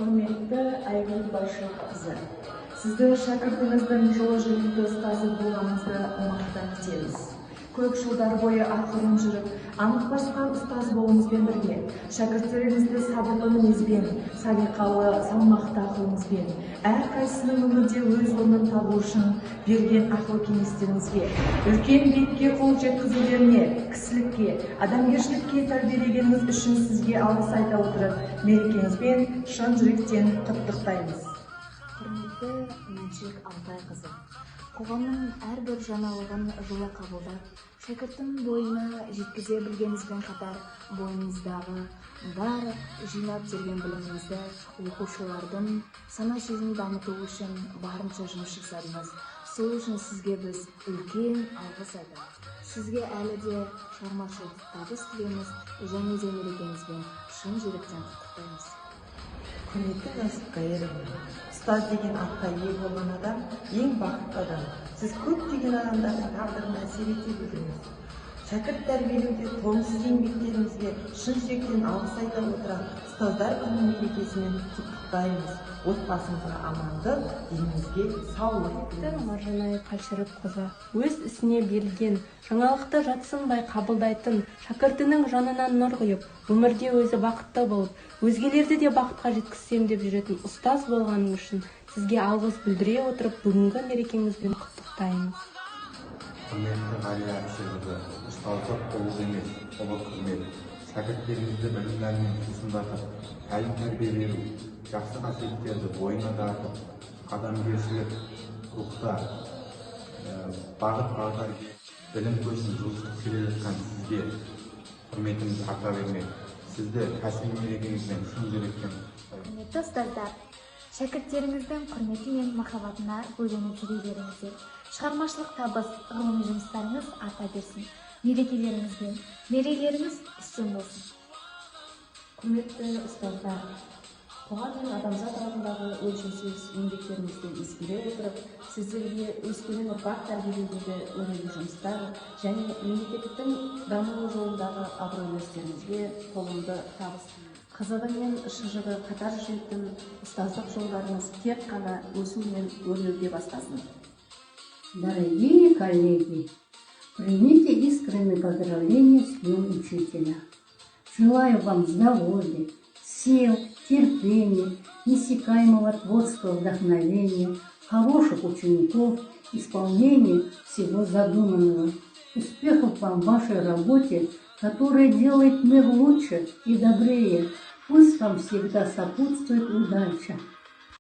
Құрметті Айгүл Байшоқызы, сізді шәкіртіңіздің жолы жөнекей ұстазы болғаныңызды мақтан етеміз. Көп жылдар бойы ақырын жүріп, анық басқан ұстаз болуыңызбен бірге, шәкірттеріңізді сабырлы мінезбен, салиқалы, салмақты ақылыңызбен, әрқайсының өмірде өз орнын табу үшін берген ақыл кеңестеріңізге, үлкен биікке қол жеткізулеріне, кісілікке, адамгершілікке тәрбиелегеніңіз үшін сізге алғыс айта отырып, мерекеңізбен шын жүректен құттықтаймыз. Құрметті Мәншек Алтайқызы, қоғамның әрбір жаңалығын жылы қабылдап, шәкірттің бойына жеткізе білгеніңізбен қатар, бойыңыздағы бар жинап жүрген біліміңізді оқушылардың сана сезімін дамыту үшін барынша жұмыс жасадыңыз. Сол үшін сізге біз үлкен алғыс айтамыз. Сізге әлі де шығармашылық табыс тілейміз және де мерекеңізбен шын жүректен құттықтаймыз. Құрметті Насип Қайырова, ұстаз деген атқа ие болған адам ең бақытты адам. Сіз көптеген адамдардың тағдырына әсер ете білдіңіз. Шәкірт тәрбиелеуде толассыз еңбектеріңізге шын жүректен алғыс айта отыра, ұстаздар күні мерекесімен құттықтаймыз. Отбасыңызға амандық, деніңізге саулық. Маржанай Қашырыпқызы, өз ісіне берілген, жаңалықты жатсынбай қабылдайтын, шәкіртінің жанынан нұр құйып, өмірде өзі бақытты болып, өзгелерді де бақытқа жеткізсем деп жүретін ұстаз болғаның үшін сізге алғыс білдіре отырып, бүгінгі мерекеңізбен құттықтаймыз. Құрметті Ғалия Әбішевізі, ұстаздық ұлық емес, ұлы құрмет. Шәкірттеріңізді білімдермен сусындатып, тәлім тәрбие беру, жақсы қасиеттерді бойына дарытып, адамгершілік рухта бағыт-бағдар білім көшін жылжытып келе жатқан сізге құрметімізді арта бермек. Сізді кәсіби мерекеңізбен шын жүректен құттықтаймын. Құрметті ұстаздар, шәкірттеріңіздің құрметі мен махаббатына бөленіп жүре беріңіздер. Шығармашылық табыс, ғылыми жұмыстарыңыз арта берсін. Мерекелеріңізбен мерейлеріңіз үстем болсын. Құрметті ұстаздар, қоғам мен адамзат алдындағы өлшеусіз еңбектеріңізді ескере отырып, сіздерге өскелең ұрпақ тәрбиелеудегі өрелі жұмыстар және мемлекеттің дамуы жолындағы абыройлы істеріңізге толымды табыс. Қызығы мен шыжығы қатар жүретін ұстаздық жолдарыңыз тек қана өсу мен өрлеуге бастасын. Дорогие коллеги, примите искренние поздравления с Днем Учителя. Желаю вам здоровья, сил, терпения, неиссякаемого творческого вдохновения, хороших учеников, исполнения всего задуманного. Успехов вам в вашей работе, которая делает мир лучше и добрее. Пусть вам всегда сопутствует удача.